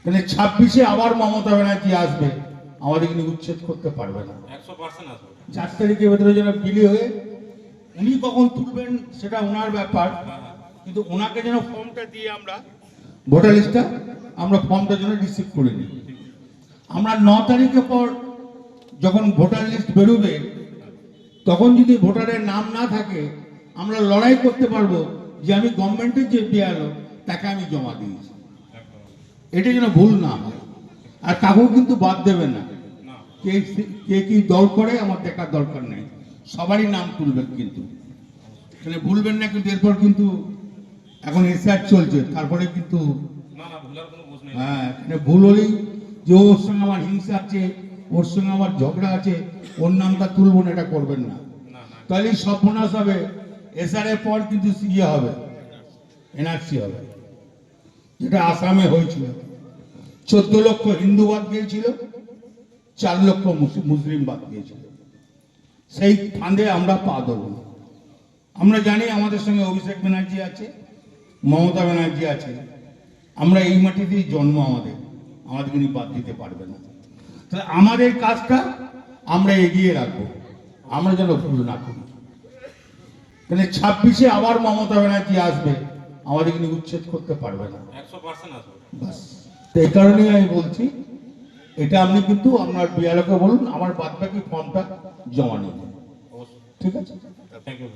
তাহলে 26-এ আবার মমতা ব্যানার্জি আসবে, আমাদের কিন্তু উচ্ছেদ করতে পারবে না। 100% আসবে। 4 তারিখের ভেতরে যেন বিলি হয়ে, উনি কখন তুলবেন সেটা ওনার ব্যাপার, কিন্তু ওনাকে যেন ফর্মটা দিয়ে আমরা ভোটার লিস্টটা আমরা ফর্মটা যেন রিসিভ করে নিই। আমরা 9 তারিখের পর যখন ভোটার লিস্ট বেরোবে, তখন যদি ভোটারের নাম না থাকে, আমরা লড়াই করতে পারবো যে আমি গভর্নমেন্টের যে বিআরও তাকে আমি জমা দিয়েছি। এটা যেন ভুল না হয়, আর কাউকে কিন্তু বাদ দেবে না। কে কি দল করে আমার দেখার দরকার নেই, সবারই নাম তুলবেন কিন্তু, তাহলে ভুলবেন না কিন্তু। এরপর কিন্তু এখন রিসার্চ চলছে, তারপরে কিন্তু হ্যাঁ, ভুল হলেই যে ওর সঙ্গে আমার হিংসা আছে, ওর সঙ্গে আমার ঝগড়া আছে, ওর নামটা তুলবো না, এটা করবেন না। তাহলে সর্বনাশ হবে। এসআর পর কিন্তু ইয়ে হবে, এনআরসি হবে, যেটা আসামে হয়েছিল। 14 লক্ষ হিন্দু বাদ গিয়েছিল, 4 লক্ষ মুসলিম বাদ গিয়েছিল। সেই ফাঁদে আমরা পা দেবো না। আমরা জানি আমাদের সঙ্গে অভিষেক ব্যানার্জি আছে, মমতা ব্যানার্জি আছে, আমরা এই মাটিতেই জন্ম, আমাদের কিন্তু বাদ দিতে পারবে না। তাহলে আমাদের কাজটা আমরা এগিয়ে রাখবো, আমরা যেন ভুল না করি। তাহলে 26-এ আবার মমতা ব্যানার্জি আসবে, আমাদের কিন্তু উচ্ছেদ করতে পারবে না। 100% আসবে। বাস, তো এই কারণেই আমি বলছি, এটা আপনি কিন্তু আপনার বিআরওকে বলুন আমার বাদ বাকি ফর্মটা জমা নিন। ঠিক আছে? Thank you.